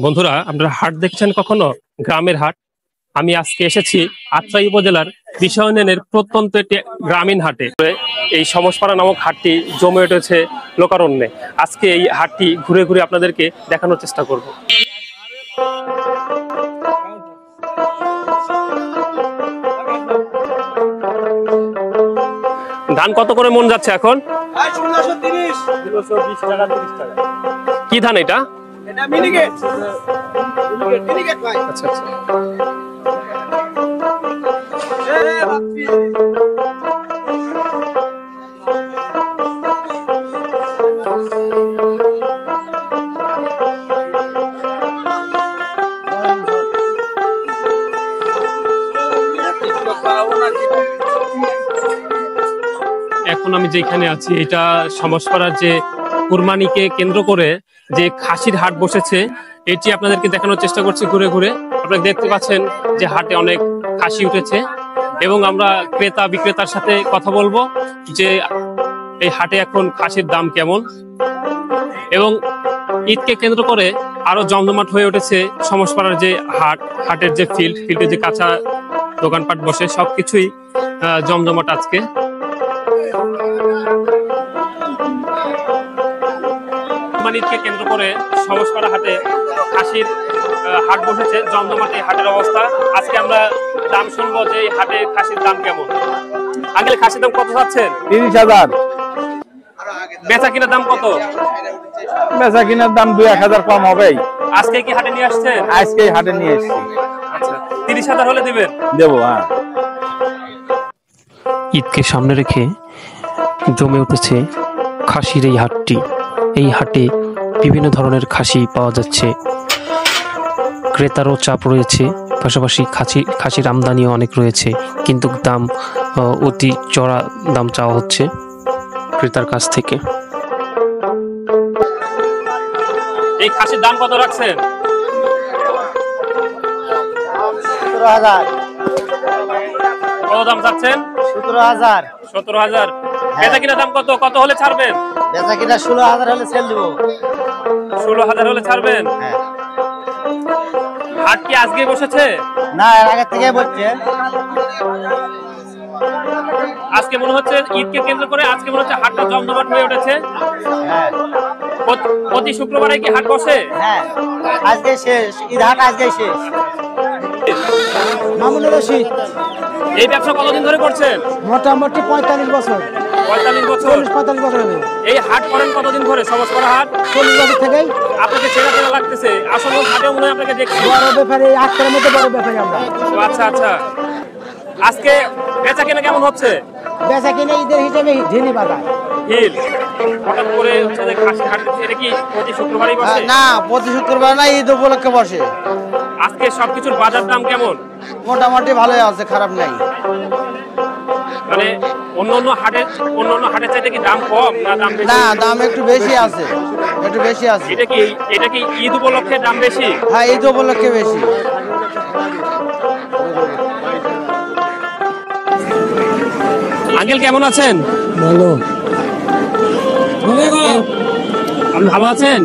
বন্ধুরা, আপনারা হাট দেখছেন কখনো? গ্রামের হাট। আমি আজকে এসেছি আত্রাই উপজেলার বিষয় ইউনিয়নের প্রত্যন্ত একটি গ্রামীণ হাটে। এই সমসপাড়া নামক হাটটি জমে উঠেছে লোকারণ্যে। আজকে এই হাটটি ঘুরে ঘুরে আপনাদেরকে দেখানোর চেষ্টা করব। ধান কত করে মন যাচ্ছে এখন? কি ধান এটা? আচ্ছা আচ্ছা। এখন আমি যেখানে আছি এটা সমসপাড়ার যে কুরবানিকে কেন্দ্র করে যে খাসির হাট বসেছে, এটি আপনাদেরকে দেখানোর চেষ্টা করছি ঘুরে ঘুরে। আপনারা দেখতে পাচ্ছেন যে হাটে অনেক খাসি উঠেছে এবং আমরা ক্রেতা বিক্রেতার সাথে কথা বলবো যে এই হাটে এখন খাসির দাম কেমন। এবং ঈদকে কেন্দ্র করে আরো জমজমাট হয়ে উঠেছে সমসপাড়ার যে হাটের যে ফিল্ডে যে কাঁচা দোকানপাট বসে, সবকিছুই জমজমাট আজকে। ঈদকে কেন্দ্র করে সমসপাড়া হাটে খাসির হাট বসেছে, জমজমাটে হাটের অবস্থা। আজকে আমরা দাম শুনবো যে এই হাটে খাসির দাম কেমন। আগে খাসির দাম কত যাচ্ছেন? 30,000। বেচা কিনার দাম কত? বেচা কিনার দাম 2-1,000 কম হবে। আজকে কি হাটে নিয়ে আসছেন? আজকে হাটে নিয়ে এসেছি। আচ্ছা, 30,000 হলে দিবেন? দেবো, হ্যাঁ। ঈদকে সামনে রেখে জমে উঠেছে খাসির এই হাটটি। এই হাটে বিভিন্ন ধরনের খাসি পাওয়া যাচ্ছে, ক্রেতারও চাপ রয়েছে, পাশাপাশি খাসির আমদানিও অনেক রয়েছে, কিন্তু দাম অতি চড়া দাম চাওয়া হচ্ছে ক্রেতার কাছ থেকে। এই খাসির দাম কত রাখছেন? 17,000। কত দাম চাচ্ছেন? 17,000। 17,000। বেচা কিনা দাম কত? কত হলে ছাড়বেন? বেচা কিনা 16,000 হলে সেল দিব। 16,000 হলে ছাড়বেন? হ্যাঁ। হাট কি আজকে বসেছে? না, এর আগে থেকে বসছে। আজকে মনে হচ্ছে ঈদকে কেন্দ্র করে আজকে মনে হচ্ছে হাটটা জমজমাট হয়ে উঠেছে। হ্যাঁ। প্রতি শুক্রবারে কি হাট বসে? হ্যাঁ, আজকে শেষ ঈদ হাট, আজকে শেষ। মামুনুর রশিদ। এই ব্যবসা কতদিন ধরে করছেন? মোটামুটি 45 বছর। 45 বছর? 45 বছর হবে। এই হাট করেন কতদিন ধরে? সমসপাড়া হাট 40 বছর থেকেই। আপনাকে চেনা চেনা লাগতেছে, আসলে হাটেও মনে হয় আপনাকে দেখছি। বড় ব্যাপারে আজকের মধ্যে বড় ব্যাপারে আমরা। আচ্ছা আচ্ছা। আজকে বেচা কেনা কেমন হচ্ছে? বেচা কিনা ঈদের হিসেবে ঝিনি বাজার হিল হঠাৎ করে হচ্ছে যে খাসি হাট, এটা কি প্রতি শুক্রবারই বসে? না, প্রতি শুক্রবার না, ঈদ উপলক্ষে বসে। আজকে সবকিছুর বাজার দাম কেমন? মোটামুটি ভালোই আছে, খারাপ নাই। মানে অন্য হাটের চাইতে কি দাম কম না দাম বেশি? না, দাম একটু বেশি আছে, একটু বেশি আছে। এটা কি ঈদ উপলক্ষে দাম বেশি? হ্যাঁ, ঈদ উপলক্ষে বেশি। আঙ্কেল কেমন আছেন? ভালো। আপনি ভালো আছেন?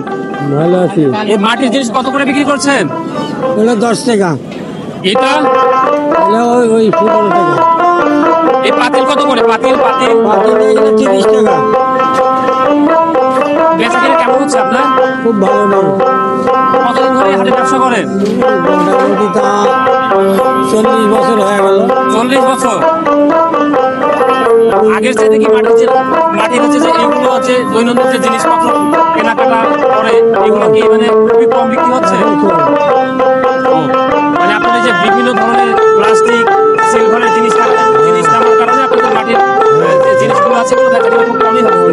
ভালো আছি। এই মাটির জিনিস কত করে বিক্রি করছেন? ওটা 10 টাকা। এটা ওই 15 টাকা। এই পাতিল কত করে? পাতিল 30 টাকা। বেচা কিনা কেমন হচ্ছে আপনার? খুব ভালো নেই। কতদিন ধরে হাটে ব্যবসা করেন? মোটামুটি তা 40 বছর হয়ে গেল। 40 বছর। আগের চাইতে কি মাটির হচ্ছে যে এগুলো হচ্ছে দৈনন্দিন যে জিনিসপত্র কেনাকাটা করে, এগুলো কি মানে খুবই কম বিক্রি হচ্ছে? মানে আপনাদের যে বিভিন্ন ধরনের প্লাস্টিক সিলভারের জিনিস নামার কারণে আপনাদের মাটির যে জিনিসগুলো আছে এগুলো দেখা গেলে খুব কমই হচ্ছে।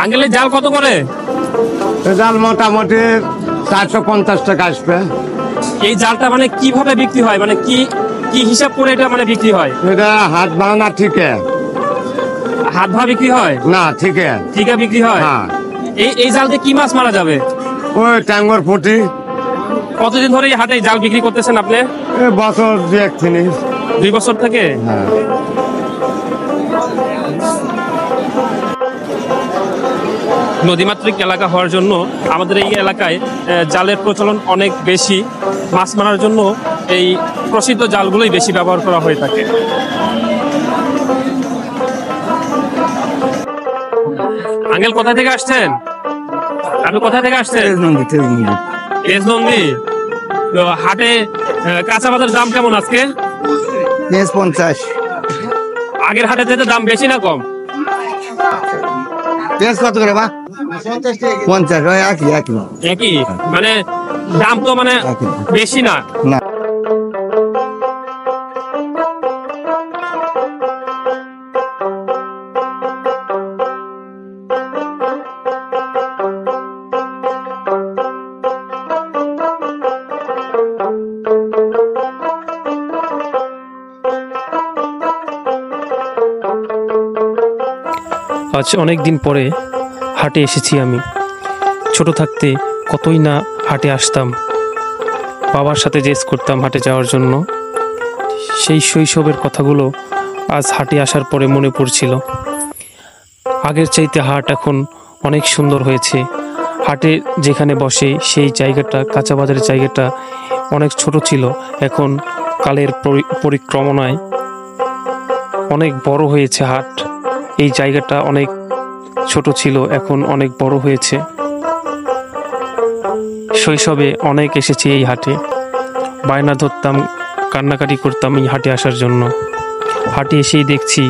আঙ্কেলের জাল কত করে? জাল মোটামুটি 450 টাকা আসবে। এই জালটা মানে কিভাবে বিক্রি হয়, মানে কি কি হিসাব করে এটা মানে বিক্রি হয়? এটা হাত ভাঙা ঠিক হাত ভা বিক্রি হয় না, ঠিক ঠিকা বিক্রি হয়। হ্যাঁ। এই জালতে কি মাছ মারা যাবে? ওই ট্যাঙ্গর পুঁটি। কতদিন ধরে এই হাটে জাল বিক্রি করতেছেন আপনি? বছর 2 বছর থেকে। হ্যাঁ। নদীমাতৃক এলাকা হওয়ার জন্য আমাদের এই এলাকায় জালের প্রচলন অনেক বেশি। মাছ মারার জন্য এই প্রসিদ্ধ জালগুলোই বেশি ব্যবহার করা হয়ে থাকে। আঙ্কেল কোথা থেকে আসছেন? আপনি কোথা থেকে আসছেন? তেজনন্দী। তো হাটে কাঁচা বাজার দাম কেমন আজকে? 50। আগের হাটে যেতে দাম বেশি না কম? পেঁয়াজ কত করে বা? 50। ওই একই। একই, মানে দাম তো মানে বেশি না। না। আজ অনেক দিন পরে হাটে এসেছি আমি। ছোট থাকতে কতই না হাটে আসতাম, বাবার সাথে জেস করতাম হাটে যাওয়ার জন্য। সেই শৈশবের কথাগুলো আজ হাটে আসার পরে মনে পড়ছিল। আগের চাইতে হাট এখন অনেক সুন্দর হয়েছে। হাটে যেখানে বসে সেই জায়গাটা, কাঁচা বাজারের জায়গাটা অনেক ছোট ছিল, এখন কালের পরিক্রমণায় অনেক বড় হয়েছে হাট। এই জায়গাটা অনেক ছোট ছিল, এখন অনেক বড় হয়েছে। শৈশবে অনেক এসেছি এই হাটে, বায়না ধরতাম, কান্নাকাটি করতাম এই হাটে আসার জন্য। হাটে এসেই দেখছি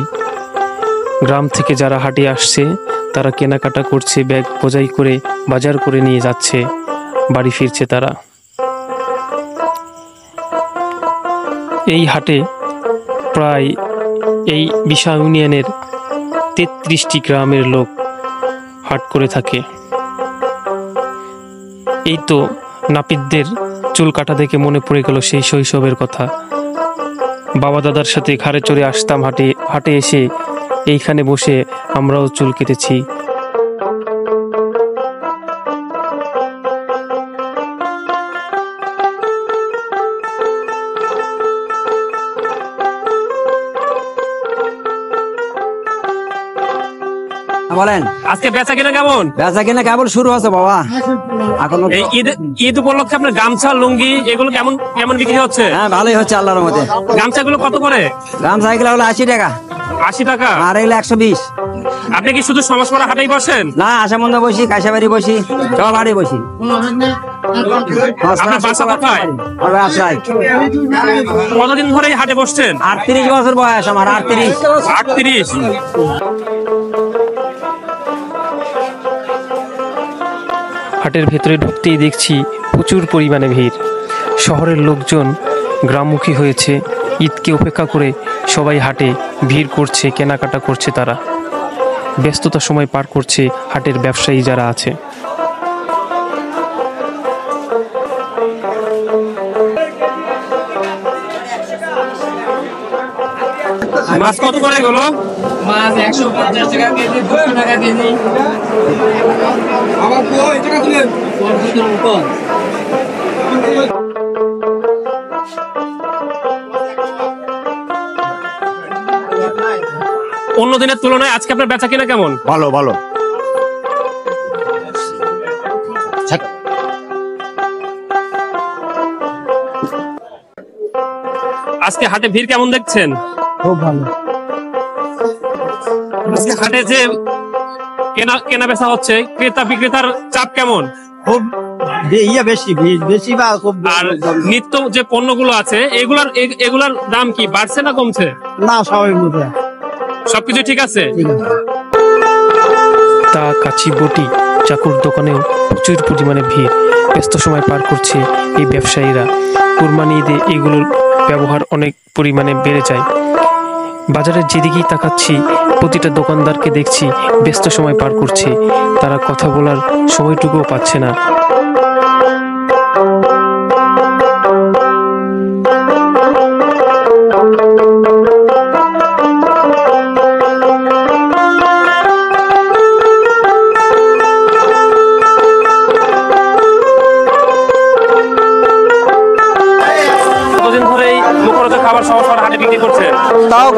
গ্রাম থেকে যারা হাটে আসছে তারা কেনাকাটা করছে, ব্যাগ বোঝাই করে বাজার করে নিয়ে যাচ্ছে, বাড়ি ফিরছে তারা। এই হাটে প্রায় এই বিশা ইউনিয়নের 33টি গ্রামের লোক হাট করে থাকে। এই তো নাপিতদের চুল কাটা দেখে মনে পড়ে গেল সেই শৈশবের কথা। বাবা দাদার সাথে ঘাড়ে চড়ে আসতাম হাটে। হাটে এসে এইখানে বসে আমরাও চুল কেটেছি। বলেন আজকে বেচা কিনা কেমন? বেচা কিনা কেবল শুরু হচ্ছে বাবা, এখনো এই ঈদ উপলক্ষে আপনার গামছা, লুঙ্গি এগুলো কেমন কেমন বিক্রি হচ্ছে? হ্যাঁ ভালোই হচ্ছে আল্লাহর রহমতে। গামছাগুলো কত করে? গামছা এগুলো হলো 80 টাকা। 80 টাকা। আর এগুলো 120। আপনি কি শুধু সমাজপাড়া হাটেই বসেন? না, আসামন্দ বসি, কাশাবাড়ি বসি, সব হাটে বসি। আপনার বাসা কোথায়? কতদিন ধরে এই হাটে বসছেন? 38 বছর বয়স আমার। 38। হাটের ভেতরে ঢুকতেই দেখছি প্রচুর পরিমাণে ভিড়। শহরের লোকজন গ্রামমুখী হয়েছে, ঈদকে উপেক্ষা করে সবাই হাটে ভিড় করছে, কেনাকাটা করছে। তারা ব্যস্ততার সময় পার করছে হাটের ব্যবসায়ী যারা আছে। মাছ কত করে গেলো? মাছ 150 টাকা কেজি, 200 টাকা কেজি। আমার কই টাকা দিলেন? অন্য দিনের তুলনায় আজকে আপনার বেচা কিনা কেমন? ভালো ভালো। আজকে হাটে ভিড় কেমন দেখছেন? খুব ভালো। আজকে হাটে যে কেনা বেচা হচ্ছে, ক্রেতা বিক্রেতার চাপ কেমন? খুব বেশি বা খুব। আর নিত্য যে পণ্যগুলো আছে এগুলার দাম কি বাড়ছে না কমছে? না, স্বাভাবিক মতো সবকিছু ঠিক আছে। তা কাচি বটি চাকুর দোকানেও প্রচুর পরিমাণে ভিড়। ব্যস্ত সময় পার করছে এই ব্যবসায়ীরা। কুরবানি ঈদে এগুলোর ব্যবহার অনেক পরিমাণে বেড়ে যায়। বাজারের যেদিকেই তাকাচ্ছি প্রতিটা দোকানদারকে দেখছি ব্যস্ত সময় পার করছে, তারা কথা বলার সময়টুকুও পাচ্ছে না।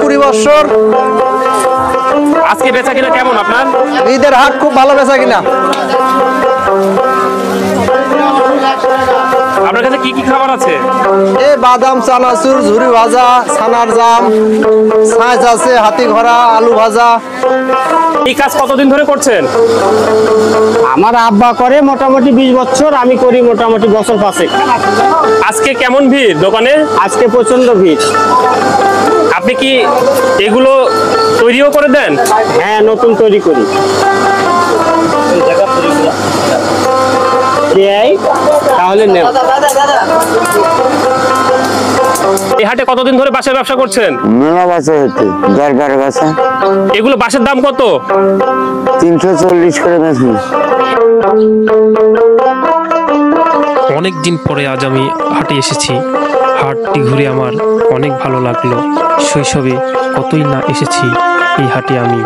20 বছর। আজকে বেচা কিনা কেমন আপনার? ঈদের হাট খুব ভালো বেচা কিনা। আপনার কাছে কি কি খাবার আছে? বাদাম, চানাচুর, ঝুরি ভাজা, ছানার জাম, ছাঁচ আছে, হাতি ঘোড়া, আলু ভাজা। এই কাজ কতদিন ধরে করছেন? আমার আব্বা করে মোটামুটি 20 বছর, আমি করি মোটামুটি বছর 5। আজকে কেমন ভিড় দোকানে? আজকে প্রচন্ড ভিড়। আপনি কি এগুলো তৈরিও করে দেন? হ্যাঁ, নতুন তৈরি করি। তাহলে নেও। এই হাটে কতদিন ধরে বাঁশের ব্যবসা করছেন? মেলা বাসা হচ্ছে 10-12 বাসা। এগুলো বাঁশের দাম কত? 340 করে বেশি। অনেক দিন পরে আজ আমি হাটে এসেছি। হাটটি ঘুরে আমার অনেক ভালো লাগলো। শৈশবে কতই না এসেছি এই হাটে আমি।